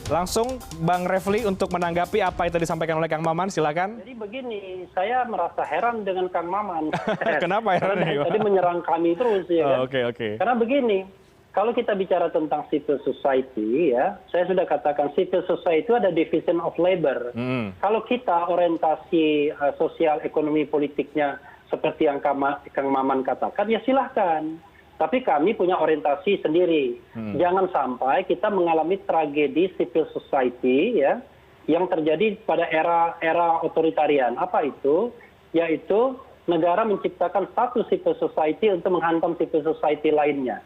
Langsung Bang Refli untuk menanggapi apa yang tadi disampaikan oleh Kang Maman, silakan. Jadi begini, saya merasa heran dengan Kang Maman. Kenapa heran? Karena tadi menyerang kami terus ya kan. Oke. Karena begini, kalau kita bicara tentang civil society ya, saya sudah katakan civil society itu ada division of labor. Kalau kita orientasi sosial ekonomi politiknya seperti yang Kang Maman katakan, ya silahkan. Tapi kami punya orientasi sendiri. Jangan sampai kita mengalami tragedi civil society ya, yang terjadi pada era otoritarian. Apa itu? Yaitu negara menciptakan satu civil society untuk menghantam civil society lainnya.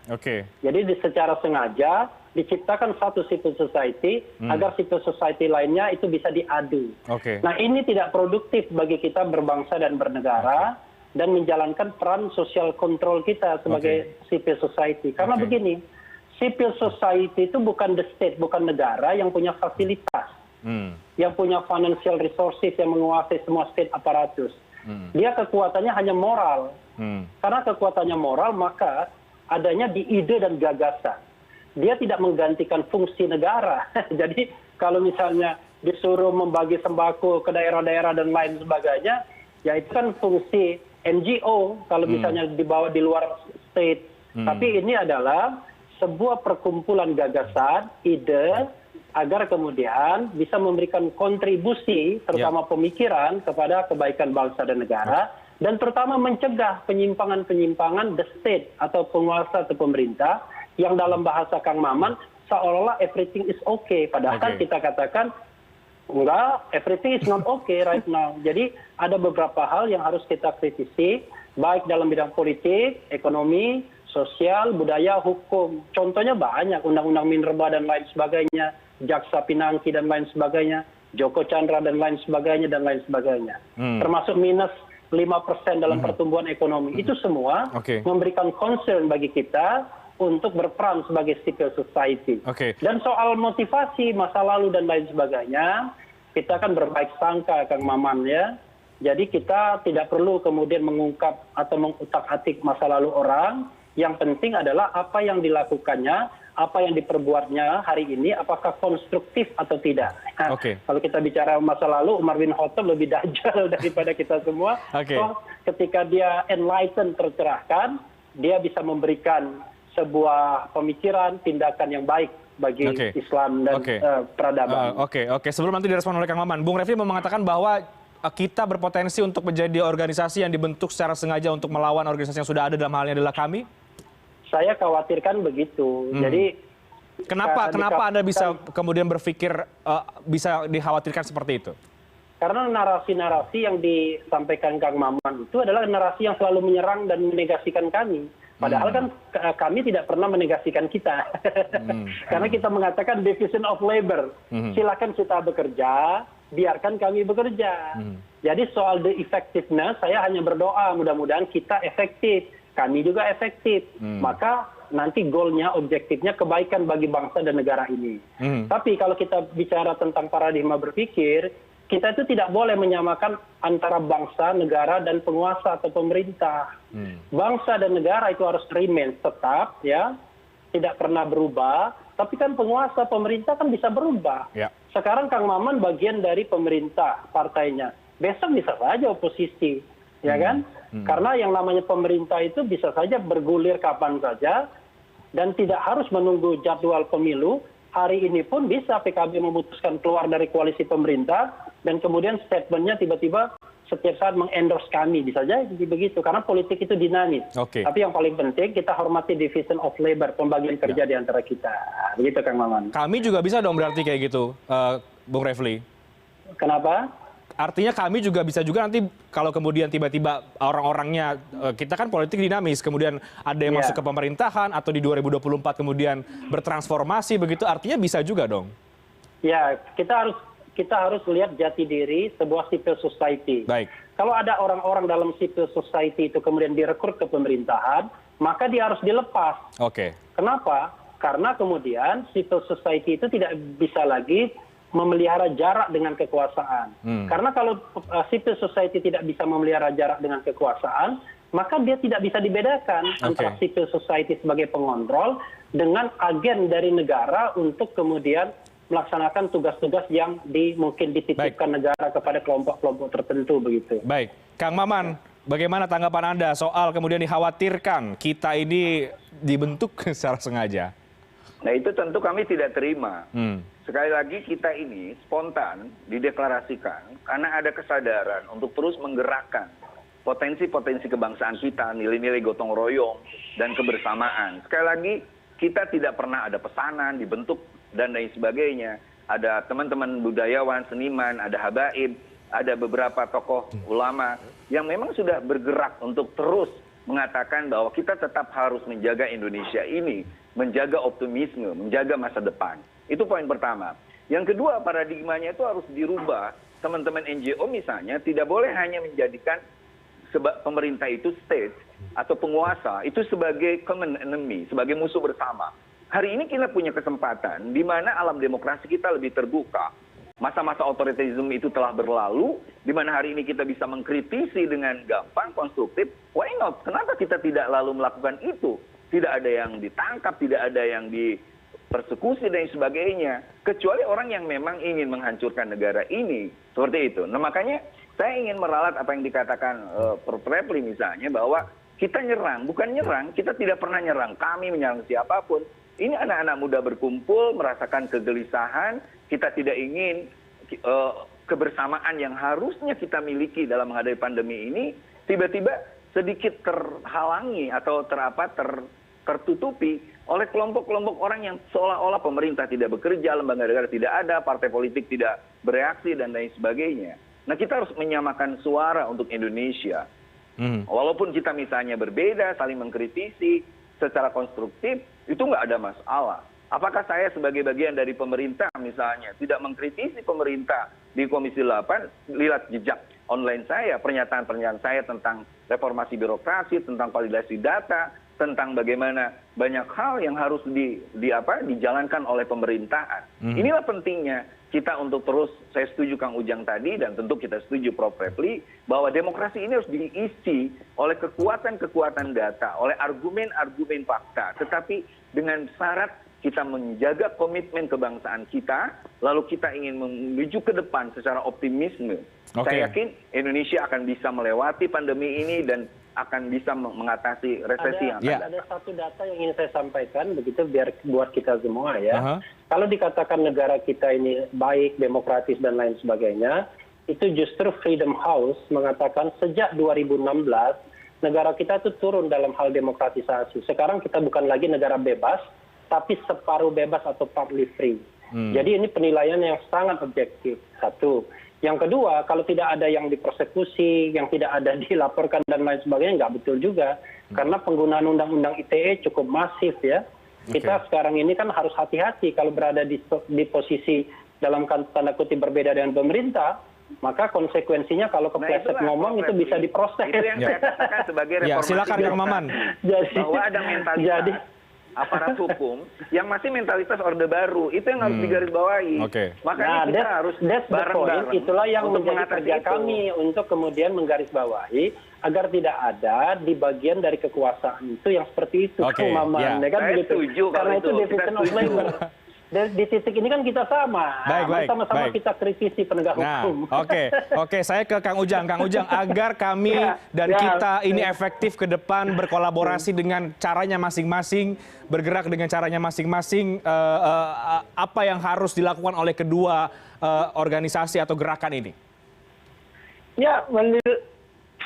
Jadi secara sengaja diciptakan satu civil society agar civil society lainnya itu bisa diadu. Nah ini tidak produktif bagi kita berbangsa dan bernegara. Dan menjalankan peran social control kita sebagai civil society. Karena begini, civil society itu bukan the state, bukan negara yang punya fasilitas, yang punya financial resources, yang menguasai semua state aparatus. Dia kekuatannya hanya moral. Karena kekuatannya moral, maka adanya di ide dan gagasan. Dia tidak menggantikan fungsi negara. Jadi kalau misalnya disuruh membagi sembako ke daerah-daerah dan lain sebagainya, ya itu kan fungsi NGO kalau misalnya dibawa di luar state. Tapi ini adalah sebuah perkumpulan gagasan, ide, agar kemudian bisa memberikan kontribusi, terutama pemikiran, kepada kebaikan bangsa dan negara, dan terutama mencegah penyimpangan-penyimpangan the state atau penguasa atau pemerintah, yang dalam bahasa Kang Maman, seolah-olah everything is okay. Padahal kita katakan, enggak, everything is not okay right now. Jadi ada beberapa hal yang harus kita kritisi, baik dalam bidang politik, ekonomi, sosial, budaya, hukum. Contohnya banyak, Undang-Undang Minerba dan lain sebagainya, Jaksa Pinangki dan lain sebagainya, Joko Chandra dan lain sebagainya, dan lain sebagainya. Termasuk minus 5% dalam pertumbuhan ekonomi. Itu semua memberikan concern bagi kita untuk berperan sebagai civil society. Dan soal motivasi, masa lalu dan lain sebagainya, kita kan berbaik sangka Kang Maman ya. Jadi kita tidak perlu kemudian mengungkap atau mengutak-atik masa lalu orang. Yang penting adalah apa yang dilakukannya, apa yang diperbuatnya hari ini, apakah konstruktif atau tidak. Nah, kalau kita bicara masa lalu, Umar bin Khattab lebih dajjal daripada kita semua. So, ketika dia enlightened, tercerahkan, dia bisa memberikan sebuah pemikiran, tindakan yang baik bagi Islam dan peradaban. Sebelum nanti direspon oleh Kang Maman, Bung Refli mau mengatakan bahwa kita berpotensi untuk menjadi organisasi yang dibentuk secara sengaja untuk melawan organisasi yang sudah ada, dalam hal ini adalah kami? Saya khawatirkan begitu. Jadi kenapa Anda bisa kemudian berpikir bisa dikhawatirkan seperti itu? Karena narasi-narasi yang disampaikan Kang Maman itu adalah narasi yang selalu menyerang dan menegasikan kami. Padahal kan kami tidak pernah menegasikan kita. Karena kita mengatakan division of labor. Silakan kita bekerja, biarkan kami bekerja. Jadi soal the effectiveness, saya hanya berdoa mudah-mudahan kita efektif. Kami juga efektif. Maka nanti goalnya, objektifnya kebaikan bagi bangsa dan negara ini. Tapi kalau kita bicara tentang paradigma berpikir, kita itu tidak boleh menyamakan antara bangsa, negara, dan penguasa atau pemerintah. Bangsa dan negara itu harus remain tetap, ya, tidak pernah berubah. Tapi kan penguasa, pemerintah kan bisa berubah. Sekarang Kang Maman bagian dari pemerintah partainya. Besok bisa saja oposisi, ya kan? Karena yang namanya pemerintah itu bisa saja bergulir kapan saja dan tidak harus menunggu jadwal pemilu. Hari ini pun bisa PKB memutuskan keluar dari koalisi pemerintah dan kemudian statementnya tiba-tiba setiap saat mengendorse kami. Bisa jadi begitu, karena politik itu dinamis. Tapi yang paling penting kita hormati division of labor, pembagian kerja di antara kita. Begitu Kang Maman. Kami juga bisa dong berarti kayak gitu, Bung Refli. Kenapa? Artinya kami juga bisa juga nanti kalau kemudian tiba-tiba orang-orangnya, kita kan politik dinamis, kemudian ada yang masuk ke pemerintahan atau di 2024 kemudian bertransformasi begitu, artinya bisa juga dong. Ya, kita harus lihat jati diri sebuah civil society. Kalau ada orang-orang dalam civil society itu kemudian direkrut ke pemerintahan, maka dia harus dilepas. Kenapa? Karena kemudian civil society itu tidak bisa lagi memelihara jarak dengan kekuasaan. Karena kalau civil society tidak bisa memelihara jarak dengan kekuasaan, maka dia tidak bisa dibedakan antara civil society sebagai pengontrol dengan agen dari negara untuk kemudian melaksanakan tugas-tugas yang mungkin dititipkan negara kepada kelompok-kelompok tertentu begitu. Baik, Kang Maman, bagaimana tanggapan Anda soal kemudian dikhawatirkan kita ini dibentuk secara sengaja? Nah itu tentu kami tidak terima. Sekali lagi kita ini spontan dideklarasikan karena ada kesadaran untuk terus menggerakkan potensi-potensi kebangsaan kita, nilai-nilai gotong royong dan kebersamaan. Sekali lagi kita tidak pernah ada pesanan dibentuk dan lain sebagainya. Ada teman-teman budayawan, seniman, ada habaib, ada beberapa tokoh ulama yang memang sudah bergerak untuk terus mengatakan bahwa kita tetap harus menjaga Indonesia ini, menjaga optimisme, menjaga masa depan. Itu poin pertama. Yang kedua, paradigmanya itu harus dirubah. Teman-teman NGO misalnya tidak boleh hanya menjadikan pemerintah itu state atau penguasa itu sebagai common enemy, sebagai musuh bersama. Hari ini kita punya kesempatan di mana alam demokrasi kita lebih terbuka. Masa-masa otoritarisme itu telah berlalu, di mana hari ini kita bisa mengkritisi dengan gampang, konstruktif. Why not? Kenapa kita tidak lalu melakukan itu? Tidak ada yang ditangkap, tidak ada yang dipersekusi dan sebagainya. Kecuali orang yang memang ingin menghancurkan negara ini. Seperti itu. Nah makanya saya ingin meralat apa yang dikatakan Prof. Repli misalnya, bahwa kita nyerang, bukan nyerang, kita tidak pernah nyerang, kami menyerang siapapun. Ini anak-anak muda berkumpul, merasakan kegelisahan, kita tidak ingin kebersamaan yang harusnya kita miliki dalam menghadapi pandemi ini, tiba-tiba sedikit terhalangi atau tertutupi oleh kelompok-kelompok orang yang seolah-olah pemerintah tidak bekerja, lembaga negara tidak ada, partai politik tidak bereaksi, dan lain sebagainya. Nah kita harus menyamakan suara untuk Indonesia. Walaupun kita misalnya berbeda, saling mengkritisi secara konstruktif, itu nggak ada masalah. Apakah saya sebagai bagian dari pemerintah misalnya tidak mengkritisi pemerintah di Komisi 8, lihat jejak online saya, pernyataan-pernyataan saya tentang reformasi birokrasi, tentang validasi data, tentang bagaimana banyak hal yang harus dijalankan oleh pemerintahan. Inilah pentingnya kita untuk terus, saya setuju Kang Ujang tadi, dan tentu kita setuju Prof. Repli, bahwa demokrasi ini harus diisi oleh kekuatan-kekuatan data, oleh argumen-argumen fakta, tetapi dengan syarat kita menjaga komitmen kebangsaan kita, lalu kita ingin menuju ke depan secara optimisme. Saya yakin Indonesia akan bisa melewati pandemi ini dan akan bisa mengatasi resesi yang akan datang. Ada satu data yang ingin saya sampaikan, begitu biar buat kita semua ya. Kalau dikatakan negara kita ini baik, demokratis dan lain sebagainya, itu justru Freedom House mengatakan sejak 2016 negara kita itu turun dalam hal demokratisasi. Sekarang kita bukan lagi negara bebas, tapi separuh bebas atau partly free. Jadi ini penilaian yang sangat objektif. Satu. Yang kedua, kalau tidak ada yang dipersekusi, yang tidak ada dilaporkan dan lain sebagainya, nggak betul juga. Karena penggunaan undang-undang ITE cukup masif ya. Kita sekarang ini kan harus hati-hati kalau berada di posisi dalam tanda kutip berbeda dengan pemerintah, maka konsekuensinya kalau kepleset ngomong itu bisa diproses. Itu yang saya katakan sebagai reformasi. Silakan Kang Maman. Bahwa ada mentalitas aparat hukum yang masih mentalitas Orde Baru, itu yang harus digarisbawahi. Makanya kita harus bareng-bareng. Itulah yang menjadi kerja kami untuk kemudian menggarisbawahi agar tidak ada di bagian dari kekuasaan itu yang seperti itu. Kang Maman, saya setuju karena itu kita division of labor. Di titik ini kan kita sama. Sama-sama kita kritisi penegak hukum. Oke, saya ke Kang Ujang. Kang Ujang, agar kami dan kita ini efektif ke depan berkolaborasi dengan caranya masing-masing, bergerak dengan caranya masing-masing, apa yang harus dilakukan oleh kedua organisasi atau gerakan ini? Ya,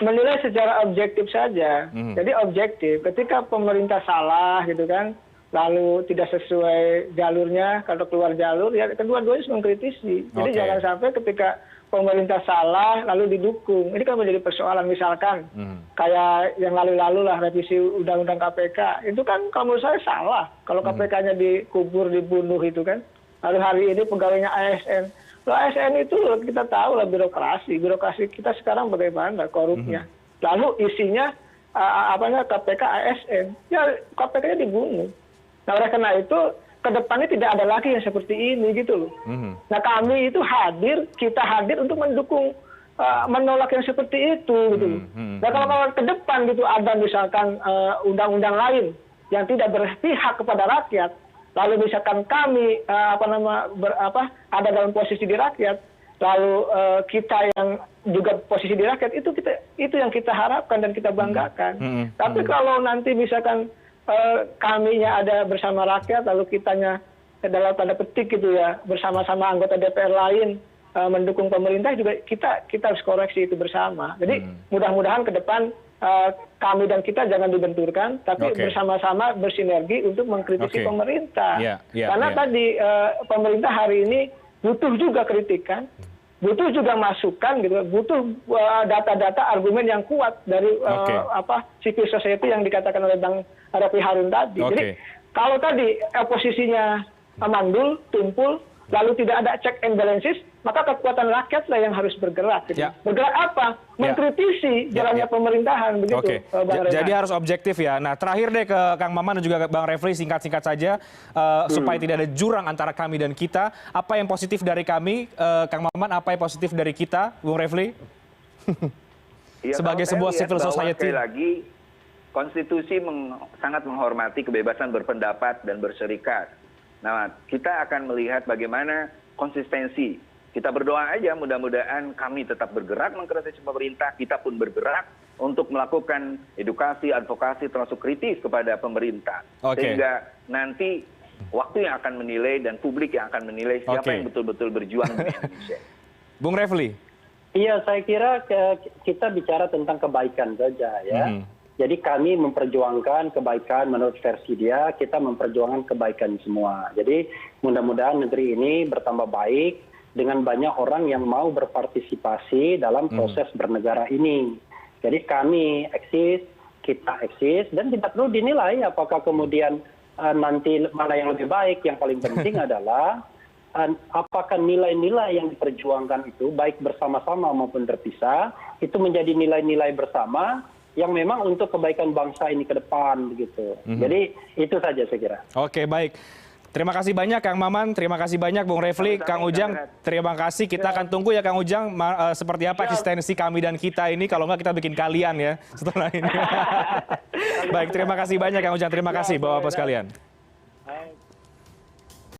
menilai secara objektif saja. Jadi objektif, ketika pemerintah salah gitu kan, lalu tidak sesuai jalurnya, kalau keluar jalur, ya kedua-duanya harus mengkritisi. Jadi jangan sampai ketika pemerintah salah, lalu didukung. Ini kan menjadi persoalan, misalkan kayak yang lalu-lalu lah, revisi Undang-Undang KPK. Itu kan kalau menurut saya salah. Kalau KPK-nya dikubur, dibunuh itu kan. Lalu hari ini pegawainya ASN. Loh, ASN itu kita tahu lah birokrasi. Birokrasi kita sekarang bagaimana korupnya. Lalu isinya KPK ASN. Ya KPK-nya dibunuh. Nah, oleh karena itu, ke depannya tidak ada lagi yang seperti ini, gitu loh. Nah, kami itu kita hadir untuk mendukung, menolak yang seperti itu, gitu loh. Nah, kalau ke depan gitu ada misalkan undang-undang lain yang tidak berpihak kepada rakyat, lalu misalkan kami ada dalam posisi di rakyat, lalu kita yang juga posisi di rakyat, itu yang kita harapkan dan kita banggakan. Tapi kalau nanti misalkan kaminya ada bersama rakyat, lalu kitanya dalam tanda petik gitu ya, bersama-sama anggota DPR lain mendukung pemerintah, juga kita harus koreksi itu bersama. Jadi mudah-mudahan ke depan kami dan kita jangan dibenturkan, tapi bersama-sama bersinergi untuk mengkritisi pemerintah. Karena tadi pemerintah hari ini butuh juga kritikan, butuh juga masukan, gitu, butuh data-data, argumen yang kuat dari civil society yang dikatakan oleh Bang Refli Harun tadi. Jadi kalau tadi posisinya mandul, tumpul, lalu tidak ada check and balances, maka kekuatan rakyatlah yang harus bergerak. Gitu. Bergerak apa? Mengkritisi jalannya pemerintahan, begitu. Jadi harus objektif ya. Nah, terakhir deh ke Kang Maman dan juga Bang Refli, singkat-singkat saja, supaya tidak ada jurang antara kami dan kita. Apa yang positif dari kami, Kang Maman, apa yang positif dari kita, Bung Refli? Sebagai sebuah civil society. Sekali lagi, konstitusi sangat menghormati kebebasan berpendapat dan berserikat. Nah, kita akan melihat bagaimana konsistensi. Kita berdoa aja mudah-mudahan kami tetap bergerak mengkritisi pemerintah, kita pun bergerak untuk melakukan edukasi, advokasi, termasuk kritis kepada pemerintah. Sehingga nanti waktu yang akan menilai dan publik yang akan menilai siapa yang betul-betul berjuang di Indonesia. Bung Refli. Iya, saya kira kita bicara tentang kebaikan saja ya. Jadi kami memperjuangkan kebaikan menurut versi dia, kita memperjuangkan kebaikan semua. Jadi mudah-mudahan negeri ini bertambah baik dengan banyak orang yang mau berpartisipasi dalam proses bernegara ini. Jadi kami eksis, kita eksis, dan tidak perlu dinilai apakah kemudian nanti mana yang lebih baik. Yang paling penting adalah apakah nilai-nilai yang diperjuangkan itu, baik bersama-sama maupun terpisah, itu menjadi nilai-nilai bersama yang memang untuk kebaikan bangsa ini ke depan, begitu. Jadi itu saja saya kira. Oke, baik. Terima kasih banyak Kang Maman, terima kasih banyak Bung Refli, Kang Ujang, terima kasih. Kita akan tunggu ya Kang Ujang, seperti apa eksistensi kami dan kita ini, kalau nggak kita bikin kalian ya setelah ini. Baik, terima kasih banyak Kang Ujang, terima kasih Bapak-Bapak sekalian.